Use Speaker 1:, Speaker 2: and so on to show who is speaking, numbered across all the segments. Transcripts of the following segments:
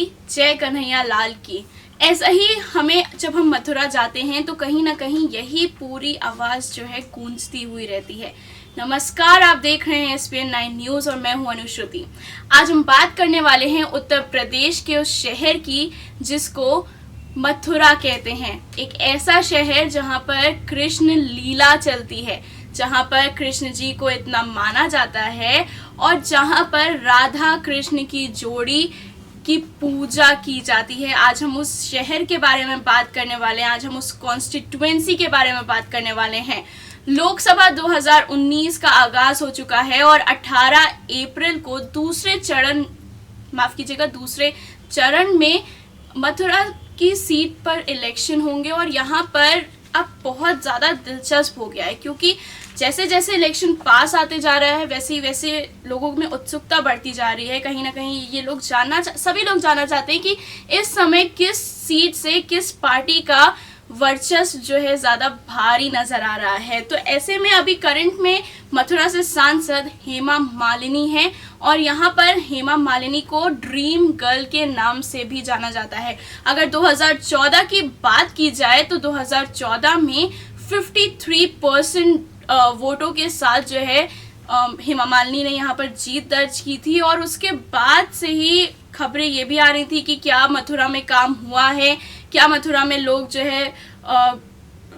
Speaker 1: की, जय कन्हैया लाल की। ऐसा ही हमें जब हम मथुरा जाते हैं तो कहीं ना कहीं यही पूरी आवाज़ जो है गूंजती हुई रहती है। नमस्कार, आप देख रहे हैं SPN 9 न्यूज़ और मैं हूं अनुश्रुति। आज हम बात करने वाले हैं उत्तर प्रदेश के उस शहर की जिसको मथुरा कहते हैं। एक ऐसा शहर जहां पर कृष्ण लीला चलती है, जहां पर कृष्ण जी को इतना माना जाता है और जहां पर राधा कृष्ण की जोड़ी की पूजा की जाती है। आज हम उस शहर के बारे में बात करने वाले हैं, आज हम उस कॉन्स्टिट्यूएंसी के बारे में बात करने वाले हैं। लोकसभा 2019 का आगाज हो चुका है और 18 अप्रैल को दूसरे चरण में मथुरा की सीट पर इलेक्शन होंगे और यहाँ पर अब बहुत ज़्यादा दिलचस्प हो गया है, क्योंकि जैसे जैसे इलेक्शन पास आते जा रहा है वैसे वैसे लोगों में उत्सुकता बढ़ती जा रही है। कहीं ना कहीं ये लोग सभी लोग जानना चाहते हैं कि इस समय किस सीट से किस पार्टी का वर्चस्व जो है ज़्यादा भारी नज़र आ रहा है। तो ऐसे में अभी करंट में मथुरा से सांसद हेमा मालिनी है और यहाँ पर हेमा मालिनी को ड्रीम गर्ल के नाम से भी जाना जाता है। अगर 2014 की बात की जाए तो 2014 में 53% वोटों के साथ जो है हेमा मालिनी ने यहाँ पर जीत दर्ज की थी और उसके बाद से ही खबरें ये भी आ रही थी कि क्या मथुरा में काम हुआ है, क्या मथुरा में लोग जो है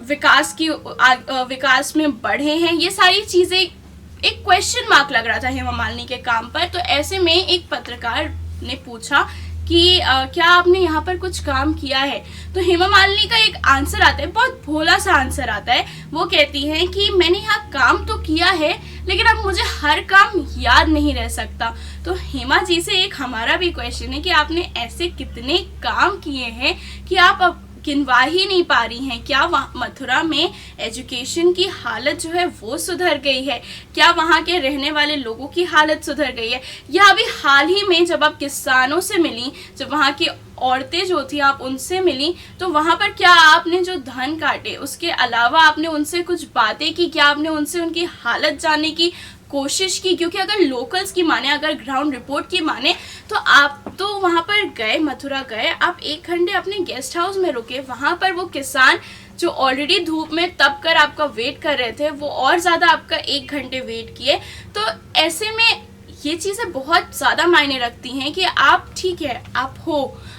Speaker 1: विकास में बढ़े हैं। ये सारी चीज़ें एक क्वेश्चन मार्क लग रहा था हेमा मालिनी के काम पर। तो ऐसे में एक पत्रकार ने पूछा कि क्या आपने यहाँ पर कुछ काम किया है। तो हेमा मालिनी का एक आंसर आता है, बहुत भोला सा आंसर आता है। वो कहती हैं कि मैंने यहाँ काम तो किया है लेकिन अब मुझे हर काम याद नहीं रह सकता। तो हेमा जी से एक हमारा भी क्वेश्चन है कि आपने ऐसे कितने काम किए हैं कि आप अब गिनवा ही नहीं पा रही हैं। क्या मथुरा में एजुकेशन की हालत जो है वो सुधर गई है? क्या वहाँ के रहने वाले लोगों की हालत सुधर गई है? या अभी हाल ही में जब आप किसानों से मिली, जब वहाँ की औरतें जो थी आप उनसे मिली, तो वहाँ पर क्या आपने जो धन काटे उसके अलावा आपने उनसे कुछ बातें की? क्या आपने उनसे उनकी हालत जानने की कोशिश की? क्योंकि अगर लोकल्स की माने, अगर ग्राउंड रिपोर्ट की माने तो आप तो वहाँ पर गए, मथुरा गए, आप 1 घंटे अपने गेस्ट हाउस में रुके, वहाँ पर वो किसान जो ऑलरेडी धूप में तप कर आपका वेट कर रहे थे वो और ज़्यादा आपका 1 घंटे वेट किए। तो ऐसे में ये चीज़ें बहुत ज़्यादा मायने रखती हैं कि आप ठीक है,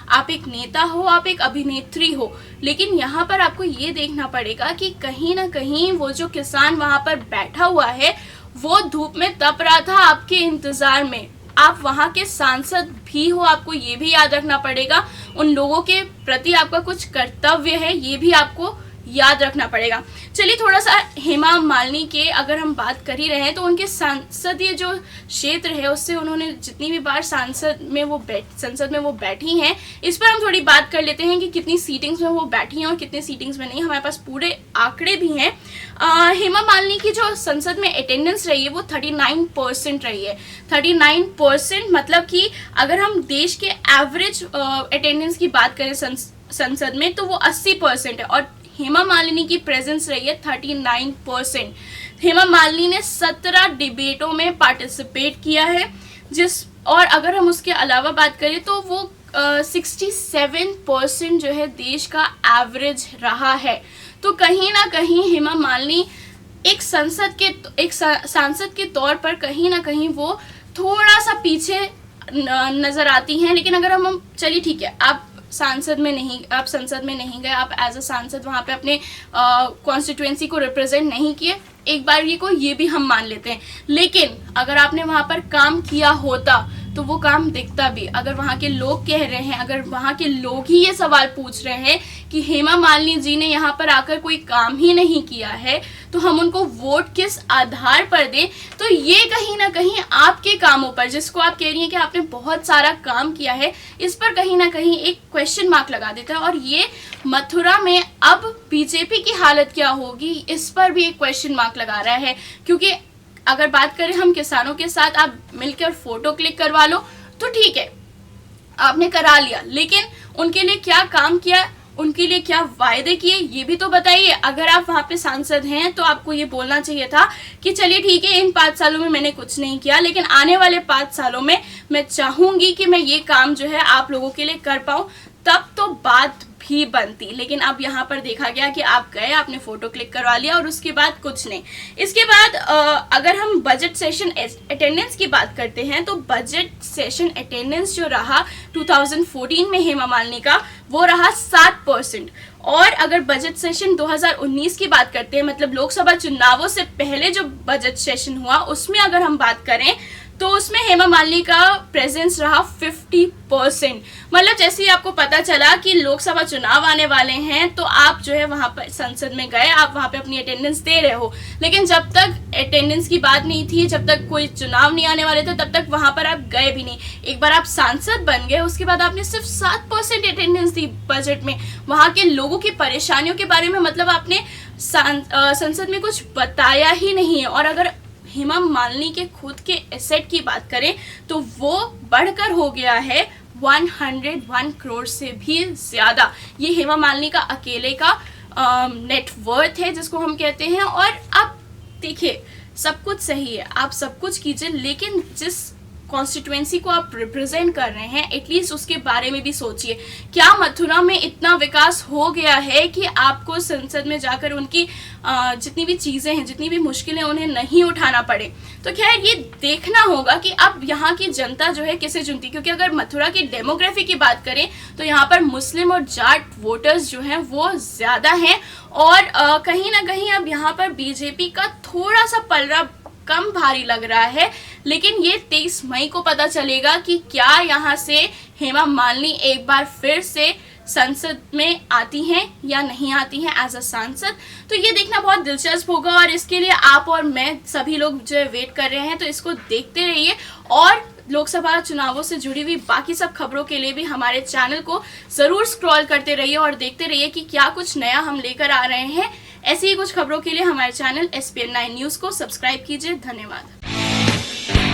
Speaker 1: आप एक नेता हो, आप एक अभिनेत्री हो, लेकिन यहाँ पर आपको ये देखना पड़ेगा कि कहीं ना कहीं वो जो किसान वहाँ पर बैठा हुआ है वो धूप में तप रहा था आपके इंतज़ार में। आप वहाँ के सांसद भी हो, आपको ये भी याद रखना पड़ेगा, उन लोगों के प्रति आपका कुछ कर्तव्य है, ये भी आपको याद रखना पड़ेगा। चलिए थोड़ा सा हेमा मालिनी के अगर हम बात कर ही रहे हैं तो उनके संसदीय जो क्षेत्र है उससे उन्होंने जितनी भी बार संसद में वो बैठी हैं, इस पर हम थोड़ी बात कर लेते हैं कि कितनी सीटिंग्स में वो बैठी हैं और कितनी सीटिंग्स में नहीं। हमारे पास पूरे आंकड़े भी हैं। हेमा मालिनी की जो संसद में अटेंडेंस रही है वो 39% रही है। 39% मतलब कि अगर हम देश के एवरेज अटेंडेंस की बात करें संसद में तो वो 80% है और हेमा मालिनी की प्रेजेंस रही है 39%। हेमा मालिनी ने 17 डिबेटों में पार्टिसिपेट किया है और अगर हम उसके अलावा बात करें तो वो 67% जो है देश का एवरेज रहा है। तो कहीं ना कहीं हेमा मालिनी एक सांसद के तौर पर कहीं ना कहीं वो थोड़ा सा पीछे नज़र आती हैं। लेकिन अगर हम चलिए ठीक है, आप संसद में नहीं गए, आप एज अ सांसद वहाँ पे अपने कॉन्स्टिट्यूएंसी को रिप्रेजेंट नहीं किए, एक बार ये भी हम मान लेते हैं। लेकिन अगर आपने वहाँ पर काम किया होता तो वो काम दिखता भी। अगर वहाँ के लोग कह रहे हैं, अगर वहाँ के लोग ही ये सवाल पूछ रहे हैं कि हेमा मालिनी जी ने यहाँ पर आकर कोई काम ही नहीं किया है तो हम उनको वोट किस आधार पर दें, तो ये कहीं ना कहीं आपके कामों पर, जिसको आप कह रही हैं कि आपने बहुत सारा काम किया है, इस पर कहीं ना कहीं एक क्वेश्चन मार्क लगा देता है। और ये मथुरा में अब बीजेपी की हालत क्या होगी, इस पर भी एक क्वेश्चन मार्क लगा रहा है। क्योंकि अगर बात करें हम किसानों के साथ, आप मिलकर फोटो क्लिक करवा लो तो ठीक है, आपने करा लिया, लेकिन उनके लिए क्या काम किया उनके लिए क्या वायदे किए ये भी तो बताइए। अगर आप वहाँ पे सांसद हैं तो आपको ये बोलना चाहिए था कि चलिए ठीक है, इन 5 सालों में मैंने कुछ नहीं किया, लेकिन आने वाले 5 सालों में मैं चाहूंगी कि मैं ये काम जो है आप लोगों के लिए कर पाऊँ, तब तो बात भी बनती। लेकिन अब यहाँ पर देखा गया कि आप गए, आपने फोटो क्लिक करवा लिया और उसके बाद कुछ नहीं। इसके बाद अगर हम बजट सेशन अटेंडेंस की बात करते हैं तो बजट सेशन अटेंडेंस जो रहा 2014 में हेमा मालिनी का, वो रहा 7%। और अगर बजट सेशन 2019 की बात करते हैं, मतलब लोकसभा चुनावों से पहले जो बजट सेशन हुआ, उसमें अगर हम बात करें तो उसमें हेमा मालिनी का प्रेजेंस रहा 50%। मतलब जैसे ही आपको पता चला कि लोकसभा चुनाव आने वाले हैं तो आप जो है वहां पर संसद में गए, आप वहां पे अपनी अटेंडेंस दे रहे हो, लेकिन जब तक अटेंडेंस की बात नहीं थी, जब तक कोई चुनाव नहीं आने वाले थे, तब तक वहां पर आप गए भी नहीं। एक बार आप सांसद बन गए, उसके बाद आपने सिर्फ 7% अटेंडेंस दी बजट में। वहां के लोगों की परेशानियों के बारे में मतलब आपने संसद में कुछ बताया ही नहीं है। और अगर हेमा मालिनी के खुद के एसेट की बात करें तो वो बढ़कर हो गया है 101 करोड़ से भी ज्यादा। ये हेमा मालिनी का अकेले का नेटवर्थ है जिसको हम कहते हैं। और आप देखिए, सब कुछ सही है, आप सब कुछ कीजिए, लेकिन जिस कॉन्स्टिट्यूएंसी को आप रिप्रेजेंट कर रहे हैं एटलीस्ट उसके बारे में भी सोचिए। क्या मथुरा में इतना विकास हो गया है कि आपको संसद में जाकर उनकी जितनी भी चीज़ें हैं, जितनी भी मुश्किलें, उन्हें नहीं उठाना पड़े? तो खैर ये देखना होगा कि अब यहाँ की जनता जो है किसे चुनती, क्योंकि अगर मथुरा की डेमोग्राफी की बात करें तो यहाँ पर मुस्लिम और जाट वोटर्स जो हैं वो ज़्यादा हैं। और कहीं ना कहीं अब यहाँ पर बीजेपी का थोड़ा सा पलड़ा कम भारी लग रहा है। लेकिन ये 23 मई को पता चलेगा कि क्या यहाँ से हेमा मालिनी एक बार फिर से संसद में आती हैं या नहीं आती हैं एज अ सांसद। तो ये देखना बहुत दिलचस्प होगा और इसके लिए आप और मैं सभी लोग जो है वेट कर रहे हैं। तो इसको देखते रहिए और लोकसभा चुनावों से जुड़ी हुई बाकी सब खबरों के लिए भी हमारे चैनल को ज़रूर स्क्रॉल करते रहिए और देखते रहिए कि क्या कुछ नया हम लेकर आ रहे हैं। ऐसी ही कुछ खबरों के लिए हमारे चैनल SPN9 न्यूज़ को सब्सक्राइब कीजिए। धन्यवाद।